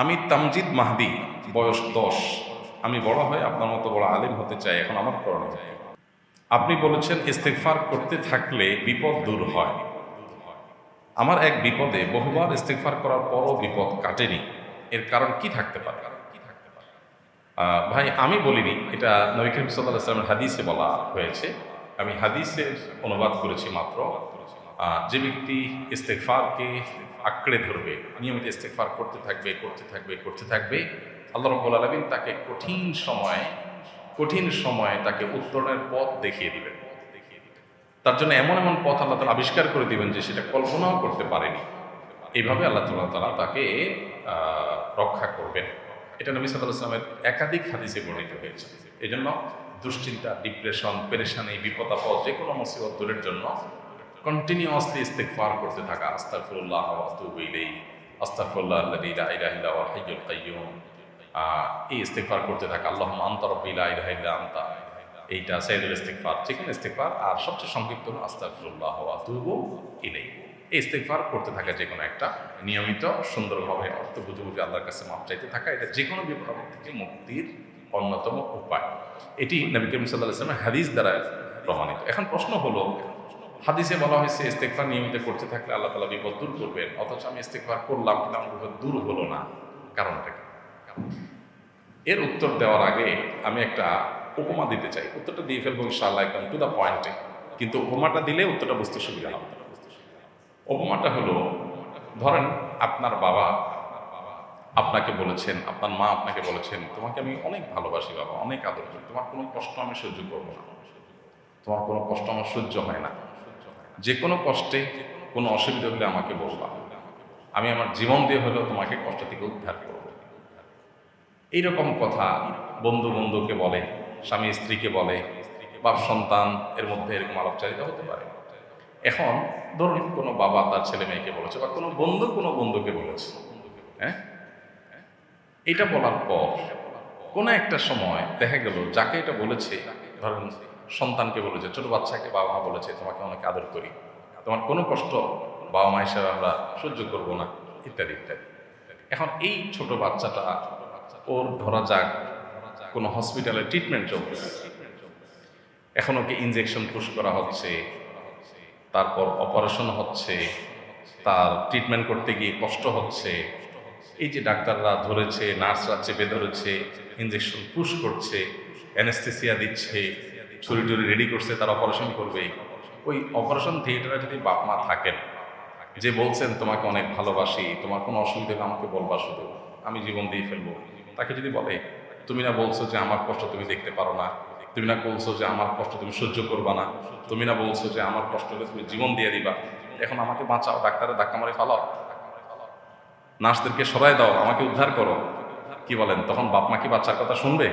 আমি তামজিদ মাহদি, বয়স 10। আমি বড় হয়ে আপনার মতো বড় আলেম হতে চাই, এখন আমার করণীয়। আপনি বলেছেন ইস্তেগফার করতে থাকলে বিপদ দূর হয়। আমার এক বিপদে বহুবার ইস্তেগফার করার পরও বিপদ কাটেনি, এর কারণ কি থাকতে পারে? ভাই, আমি বলিনি, এটা নবী করিম সাল্লাল্লাহু আলাইহি ওয়াসাল্লামের হাদিসে বলা হয়েছে। আমি হাদিসের অনুবাদ করেছি মাত্র। যে ব্যক্তি ইস্তেগফারকে আঁকড়ে ধরবে, নিয়মিত ইস্তেগফার করতে থাকবে করতে থাকবে করতে থাকবে, আল্লাহ রাব্বুল আলামিন তাকে কঠিন সময়ে তাকে উত্তরণের পথ দেখিয়ে দিবেন। তার জন্য এমন এমন পথ আল্লাহ তাআলা আবিষ্কার করে দিবেন যে সেটা কল্পনাও করতে পারেনি। এইভাবে আল্লাহ তাআলা তাকে রক্ষা করবেন। এটা নবী সাল্লাল্লাহু আলাইহি ওয়াসাল্লামের একাধিক হাদিসে বর্ণিত হয়েছে। এই জন্য দুশ্চিন্তা, ডিপ্রেশন, পেরেশানি, বিপদ-আপদ, যে কোনো মুসিবত দূরের জন্য কন্টিনিউয়াসলি ইস্তেগফার করতে থাকা, আস্তাগফিরুল্লাহ ওয়া আতুবু ইলাইহি, আস্তাগফিরুল্লাহ আল্লাযী লা ইলাহা ইল্লা হুয়াল হাইয়ুল কাইয়্যুম, এই ইস্তেগফার করতে থাকা, আল্লাহুম্মা আনতা রাব্বী লা ইলাহা ইল্লা আনতা, এইটা সাইয়্যিদুল ইস্তেগফার, যেকোনো ইস্তেগফার। আর সবচেয়ে সংক্ষিপ্ত হলো আস্তাগফিরুল্লাহ ওয়া আতুবু ইলাইহি। এই ইস্তেগফার করতে থাকা, যে কোনো একটা নিয়মিত সুন্দরভাবে অর্থ বুঝে বুঝে আল্লাহর কাছে মাপ চাইতে থাকা, এটা যে কোনো বিপদ থেকে মুক্তির অন্যতম উপায়। এটি নবী করিম সাল্লাল্লাহু আলাইহি ওয়াসাল্লামের হাদিস দ্বারা প্রমাণিত। এখন প্রশ্ন হলো, হাদিসে বলা হয়েছে ইস্তেগফার নিয়মিত করতে থাকলে আল্লাহ তাআলা বিপদ দূর করবেন, অথচ আমি ইস্তেগফার করলাম কিন্তু আমার বিপদ দূর হলো না, কারণটা কি? এর উত্তর দেওয়ার আগে আমি একটা উপমা দিতে চাই। উত্তরটা দিয়ে ফেলবো ইনশাআল্লাহ একদম টু দ্য পয়েন্টে, কিন্তু উপমাটা দিলে উত্তরটা বুঝতে সুবিধা হবে। উপমাটা হলো, ধরেন আপনার বাবা আপনাকে বলেছেন, আপনার মা আপনাকে বলেছেন, তোমাকে আমি অনেক ভালোবাসি বাবা, অনেক আদর করি, তোমার কোনো কষ্ট আমি সহ্য করবো না, তোমার কোনো কষ্ট আমার সহ্য হয় না, যে কোনো কষ্টে কোনো অসুবিধা হলে আমাকে বলবা, আমি আমার জীবন দিয়ে হলেও তোমাকে কষ্ট থেকে উদ্ধার করব। এইরকম কথা বন্ধু বন্ধুকে বলে, স্বামী স্ত্রীকে বলে, বাপ সন্তান এর মধ্যে এরকম আলাপচারিতা হতে পারে। এখন ধরুন কোনো বাবা তার ছেলে মেয়েকে বলেছে, বা কোনো বন্ধুকে বলেছে, হ্যাঁ, এটা বলার পর কোনো একটা সময় দেখা গেল যাকে এটা বলেছে, ধরেন সন্তানকে বলেছে, ছোট বাচ্চাকে বাবা মা বলেছে, তোমাকে অনেক আদর করি, তোমার কোনো কষ্ট বাবা মা হিসাবে আমরা সহ্য করব না, ইত্যাদি ইত্যাদি। এখন এই ছোট বাচ্চাটা, ওর ধরা যাক কোনো হসপিটালে ট্রিটমেন্ট চলতেছে, এখন ওকে ইনজেকশন পুশ করা হচ্ছে, তারপর অপারেশন হচ্ছে, তার ট্রিটমেন্ট করতে গিয়ে কষ্ট হচ্ছে। এই যে ডাক্তাররা ধরেছে, নার্সরা চেপে ধরেছে, ইনজেকশন পুশ করছে, অ্যানেস্থেসিয়া দিচ্ছে, ছুরি টুরি রেডি করছে, তার অপারেশন করবে। ওই অপারেশন থিয়েটারে যদি বাপ মা থাকেন, যে বলছেন তোমাকে অনেক ভালোবাসি, তোমার কোনো অসুবিধা হলে আমাকে বলবা, শুধু আমি জীবন দিয়ে ফেলবো, তাকে যদি বলে, তুমি না বলছো যে আমার কষ্ট তুমি দেখতে পারো না, তুমি না বলছো যে আমার কষ্ট তুমি সহ্য করবা না, তুমি না বলছো যে আমার কষ্ট হলে তুমি জীবন দিয়ে দিবা, এখন আমাকে বাঁচাও, ডাক্তারের ধাক্কা মারে ফালাও, নার্সদেরকে সরাই দাও, আমাকে উদ্ধার করো, কি বলেন? তখন বাপ মা কি বাচ্চার কথা শুনবে?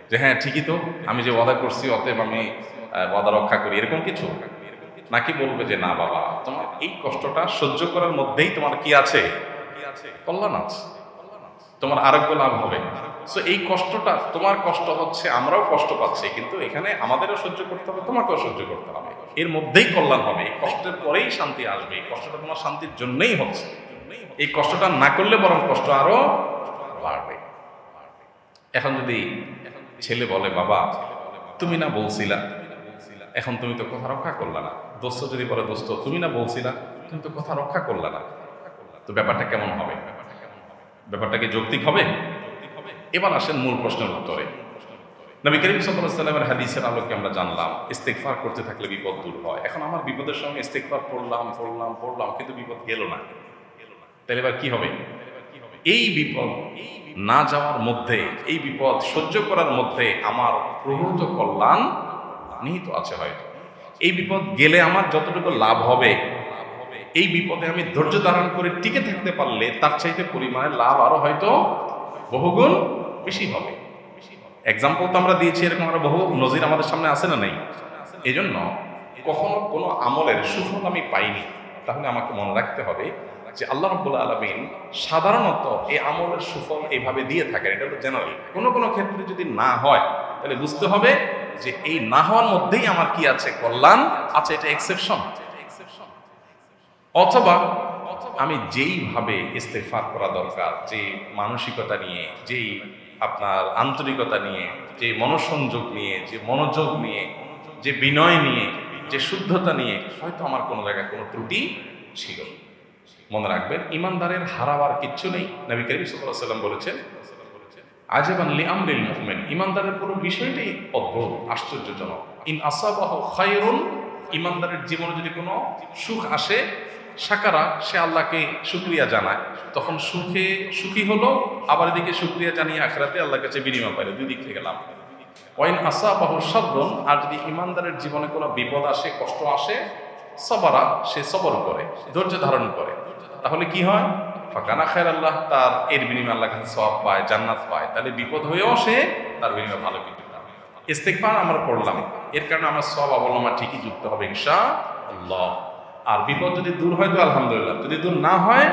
যে হ্যাঁ ঠিকই তো, আমি যে ওয়াদা করছি অতএব আমি ওয়াদা রক্ষা করি, এরকম কিছু? নাকি বলবে যে না বাবা, তোমার এই কষ্টটা সহ্য করার মধ্যেই তোমার কি আছে? কল্যাণ আছে, তোমার আরোগ্য লাভ হবে। সো এই কষ্টটা, তোমার কষ্ট হচ্ছে, আমরাও কষ্ট পাচ্ছি, কিন্তু এখানে আমাদেরও সহ্য করতে হবে, তোমাকেও সহ্য করতে হবে, এর মধ্যেই কল্যাণ হবে, এই কষ্টের পরেই শান্তি আসবে, এই কষ্টটা তোমার শান্তির জন্যই হচ্ছে, এই কষ্টটা না করলে বরং কষ্ট আরো বাড়বে। এখন যদি ছেলে বলে, বাবা তুমি না বলছিলা, এখন তুমি তো কথা রক্ষা করলা না, দোস্ত যদি বলে, দোস্ত তুমি না বলছিলা, তুমি তো কথা রক্ষা করলা না, তো ব্যাপারটা কেমন হবে? ব্যাপারটা কি যৌক্তিক হবে? এবার আসেন মূল প্রশ্নের উত্তরে। নবী করিম সাল্লাল্লাহু আলাইহি ওয়াসাল্লামের হাদিসের আলোকে আমরা জানলাম ইস্তেগফার করতে থাকলে বিপদ দূর হয়। এখন আমার বিপদের সঙ্গে ইস্তেগফার পড়লাম কিন্তু বিপদ গেল না, তাহলে এবার কি হবে? এই বিপদ না যাওয়ার মধ্যে, এই বিপদ সহ্য করার মধ্যে আমার প্রভূত কল্যাণ নিহিত আছে। হয়তো এই বিপদ গেলে আমার যতটুকু লাভ হবে, এই বিপদে আমি ধৈর্য ধারণ করে টিকে থাকতে পারলে তার চাইতে পরিমাণে লাভ আরো হয়তো বহুগুণ বেশি হবে। এক্সাম্পল তো আমরা দিয়েছি, এরকম আমরা বহু নজির আমাদের সামনে আছে না নেই? এই জন্য কখনো কোনো আমলের সুফল আমি পাইনি, তাহলে আমাকে মনে রাখতে হবে যে আল্লাহ রাব্বুল আলামিন সাধারণত এই আমলের সুফল এইভাবে দিয়ে থাকেন, এটা হলো জেনারেল। কোনো কোনো ক্ষেত্রে যদি না হয়, তাহলে বুঝতে হবে যে এই না হওয়ার মধ্যেই আমার কি আছে? কল্যাণ আছে, এটা এক্সেপশন। অথবা আমি যেইভাবে ইস্তেগফার করা দরকার, যে মানসিকতা নিয়ে, যেই আপনার আন্তরিকতা নিয়ে, যে মনোসংযোগ নিয়ে, যে মনোযোগ নিয়ে, যে বিনয় নিয়ে, যে শুদ্ধতা নিয়ে, হয়তো আমার কোনো জায়গায় কোনো ত্রুটি ছিল। মনে রাখবেন, ইমানদারের হারাবার কিচ্ছু নেই। নবী করিম সাল্লাল্লাহু আলাইহি ওয়াসাল্লাম বলেছেন, আজাবান লিআমরিল মুমিন, ইমানদারের পুরো বিষয়টাই অদ্ভুত, আশ্চর্যজনক। ইন আসাবাহু খায়রুন, ইমানদারের জীবনে যদি কোনো সুখ আসে, শাকারা, সে আল্লাহকে শুকরিয়া জানায়, তখন সুখে সুখী হলো, আবার এদিকে শুকরিয়া জানিয়ে আখিরাতে আল্লাহর কাছে বিনিময় পাইল, দুই দিক থেকে লাভ। ওয়াইন আসাবাহু সাবরুন, আর যদি ইমানদারের জীবনে কোনো বিপদ আসে, কষ্ট আসে, সাবারা, সে সবর করে, ধৈর্য ধারণ করে, তাহলে কি হয়? ফাকানা খায়রাল্লাহ, তার এর বিনিময়ে আল্লাহর কাছে সওয়াব পায়, জান্নাত পায়। তাহলে বিপদ হয়েও সে তার বিনিময়ে ভালো কিছু পায়। ইস্তেগফার আমরা পড়লাম, এর কারণে আমার সওয়াব অবলম্বন ঠিকই যুক্ত হবে ইনশাআল্লাহ। আর বিপদ যদি দূর হয় তো আলহামদুলিল্লাহ, যদি দূর না হয়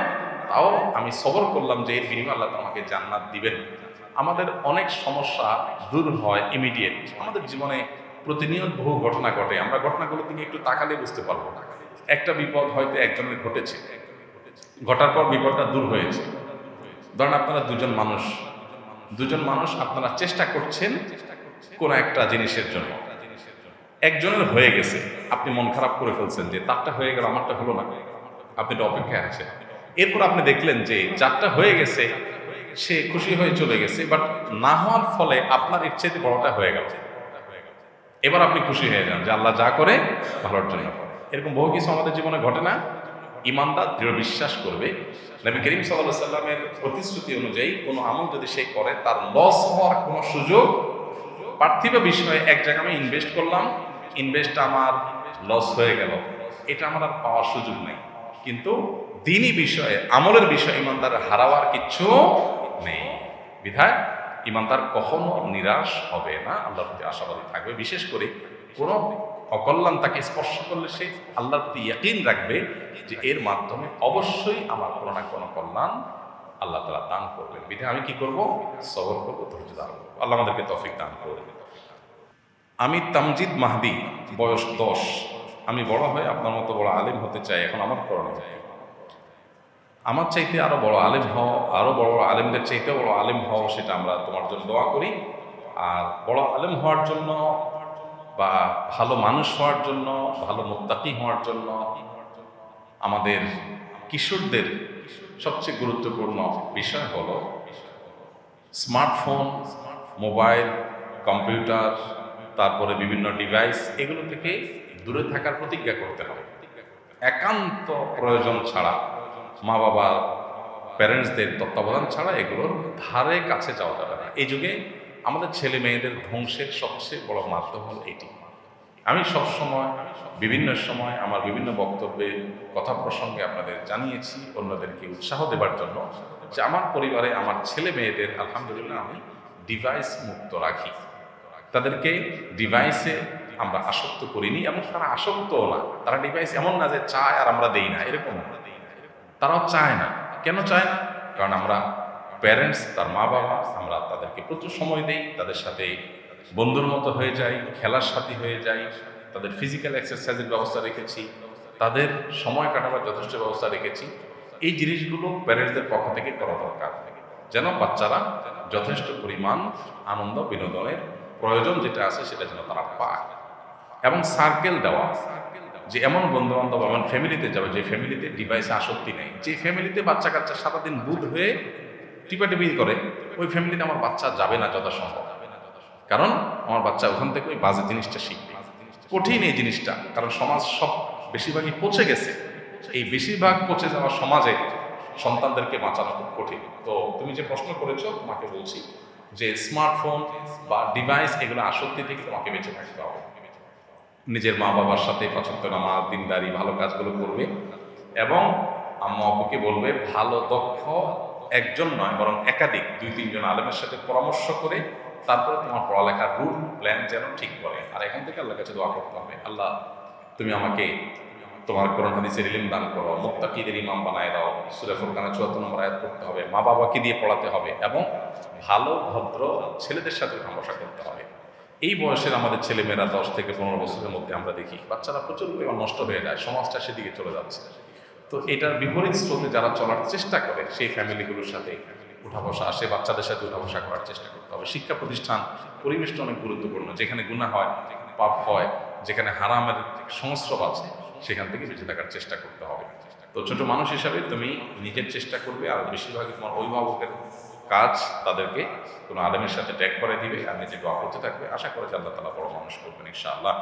তাও আমি সবর করলাম যে এর বিনিময়ে আল্লাহ আমাকে জান্নাত দিবেন। আমাদের অনেক সমস্যা দূর হয় ইমিডিয়েট। আমাদের জীবনে প্রতিনিয়ত বহু ঘটনা ঘটে, আমরা ঘটনাগুলোর দিকে একটু তাকালে বুঝতে পারবো। একটা বিপদ হয়তো একজনের ঘটেছে, ঘটার পর বিপদটা দূর হয়েছে। ধরেন আপনারা দুজন মানুষ আপনারা চেষ্টা করছেন কোনো একটা জিনিসের জন্য, একজনের হয়ে গেছে, আপনি মন খারাপ করে ফেলছেন যে তারটা হয়ে গেল, আমারটা হলো না, আপনি তো অপেক্ষায় আছেন। এরপর আপনি দেখলেন যে যারটা হয়ে গেছে সে খুশি হয়ে চলে গেছে, বাট না হওয়ার ফলে আপনার ইচ্ছেতে বড়টা হয়ে গেল। এবার আপনি খুশি হয়ে যান যে আল্লাহ যা করে ভালোর জন্য করে। এরকম বহু কিছু আমাদের জীবনে ঘটে না? ইমানদার দৃঢ় বিশ্বাস করবে, নবী করিম সাল্লাল্লাহু আলাইহি ওয়াসাল্লামের প্রতিশ্রুতি অনুযায়ী কোনো আমল যদি সে করে, তার লস হওয়ার কোনো সুযোগ, পার্থিব বিষয়ে এক জায়গায় আমি ইনভেস্ট করলাম, ইনভেস্টটা আমার লস হয়ে গেল, এটা আমার আর পাওয়ার সুযোগ নেই। কিন্তু দ্বীনি বিষয়ে, আমলের বিষয়ে ইমানদার হারাবার কিচ্ছু নেই। বিধায় ইমানদার কখনো নিরাশ হবে না, আল্লাহর প্রতি আশাবাদী থাকবে। বিশেষ করে কোনো অকল্যাণ তাকে স্পর্শ করলে সে আল্লাহর প্রতি ইয়াকিন রাখবে যে এর মাধ্যমে অবশ্যই আমার কোনো না কোনো কল্যাণ আল্লাহ তাআলা দান করবেন। বিধায় আমি কি করব? সবর করব, ধৈর্য ধারণ করব। আল্লাহ আমাদেরকে তৌফিক দান করবেন। আমি তামজিদ মাহদি, বয়স 10। আমি বড় হয়ে আপনার মতো বড় আলেম হতে চাই। এখন আমার করণীয়, আমার চাইতে আরো বড় আলেম হও, আরো বড় বড় আলেমদের চাইতে বড় আলেম হও, সেটা আমরা তোমার জন্য দোয়া করি। আর বড় আলেম হওয়ার জন্য বা ভালো মানুষ হওয়ার জন্য, ভালো মুত্তাকি হওয়ার জন্য আমাদের কিশোরদের সবচেয়ে গুরুত্বপূর্ণ বিষয় হলো স্মার্টফোন, মোবাইল, কম্পিউটার, তারপরে বিভিন্ন ডিভাইস, এগুলো থেকে দূরে থাকার প্রতিজ্ঞা করতে হবে। একান্ত প্রয়োজন ছাড়া, মা বাবা প্যারেন্টসদের তত্ত্বাবধান ছাড়া এগুলোর ধারে কাছে যাওয়া যাবে না। এই যুগে আমাদের ছেলে মেয়েদের ধ্বংসের সবচেয়ে বড় মাধ্যম হল এটি। আমি সবসময় বিভিন্ন সময় আমার বিভিন্ন বক্তব্যে কথা প্রসঙ্গে আপনাদের জানিয়েছি, অন্যদেরকে উৎসাহ দেবার জন্য, যে আমার পরিবারে আমার ছেলে মেয়েদের আলহামদুলিল্লাহ আমি ডিভাইস মুক্ত রাখি। তাদেরকে ডিভাইসে আমরা আসক্ত করিনি, এবং তারা আসক্তও না। তারা ডিভাইস এমন না যে চায় আর আমরা দেই না, এরকম না। তারাও চায় না। কেন চায় না? কারণ আমরা প্যারেন্টস, তার মা বাবা, আমরা তাদেরকে প্রচুর সময় দেই, তাদের সাথে বন্ধুর মতো হয়ে যাই, খেলার সাথী হয়ে যাই, তাদের ফিজিক্যাল এক্সারসাইজের ব্যবস্থা রেখেছি, তাদের সময় কাটাবার যথেষ্ট ব্যবস্থা রেখেছি। এই জিনিসগুলো প্যারেন্টসদের পক্ষ থেকে করা দরকার, যেন বাচ্চারা যথেষ্ট পরিমাণ আনন্দ বিনোদনের প্রয়োজন যেটা আছে সেটা যেন তারা পায়। এবং সার্কেল দেওয়া, যে এমন বন্ধু বান্ধব, এমন ফ্যামিলিতে যাবে যে ফ্যামিলিতে ডিভাইসে আসক্তি নেই। যে ফ্যামিলিতে বাচ্চা কাচ্চা সারাদিন বুধ হয়ে টিপাটিপি করে, ওই ফ্যামিলিতে আমার বাচ্চা যাবে না যথাসম্ভব। কারণ আমার বাচ্চা ওখান থেকে ওই বাজে জিনিসটা শিখবে। কঠিন এই জিনিসটা, কারণ সমাজ সব বেশিরভাগই পচে গেছে। এই বেশিরভাগ পচে যাওয়া সমাজে সন্তানদেরকে বাঁচানো খুব কঠিন। তো তুমি যে প্রশ্ন করেছো, তোমাকে বলছি যে স্মার্টফোন বা ডিভাইস, এগুলো আসক্তি থেকে তোমাকে বেঁচে থাকতে হবে। নিজের মা বাবার সাথে ৫ ওয়াক্ত নামাজ, দিনদারি, ভালো কাজগুলো করবে, এবং আম্মা আব্বুকে বলবে ভালো দক্ষ একজন নয় বরং একাধিক ২-৩ জন আলেমের সাথে পরামর্শ করে তারপরে তোমার পড়ালেখার রুট প্ল্যান যেন ঠিক করে। আর এখান থেকে আল্লাহর কাছে দোয়া করতে হবে, আল্লাহ তুমি আমাকে তোমার কোরআন হাদিসের ইলম দান করো, মুত্তাকিদের ইমাম বানায় দাও। সূরা ফুরকানের ৭৪ নম্বর আয়াত পড়তে হবে, মা বাবাকে দিয়ে পড়াতে হবে, এবং ভালো ভদ্র ছেলেদের সাথে ভালোবাসা করতে হবে। এই বয়সের আমাদের ছেলেমেয়েরা ১০ থেকে ১৫ বছরের মধ্যে আমরা দেখি বাচ্চারা প্রচুর পরিমাণ নষ্ট হয়ে যায়, সমাজটা সেদিকে চলে যাচ্ছে। তো এটার বিপরীত স্রোতে যারা চলার চেষ্টা করে সেই ফ্যামিলিগুলোর সাথে উঠা বসা আসে, বাচ্চাদের সাথে উঠা বসা করার চেষ্টা করতে হবে। শিক্ষা প্রতিষ্ঠান পরিবেশটা অনেক গুরুত্বপূর্ণ। যেখানে গুনাহ হয়, পাপ হয়, যেখানে হারামের সংস্রব আছে, সেখান থেকে বেঁচে থাকার চেষ্টা করতে হবে। তো ছোট মানুষ হিসাবে তুমি নিজের চেষ্টা করবে, আর বেশিরভাগই তোমার অভিভাবকের কাজ তাদেরকে কোনো আলেমের সাথে ট্যাগ করে দিবে আর নিজে দোয়া করতে থাকবে। আশা করে যে আল্লাহ তাআলা বড় মানুষ করবেন ইনশাআল্লাহ।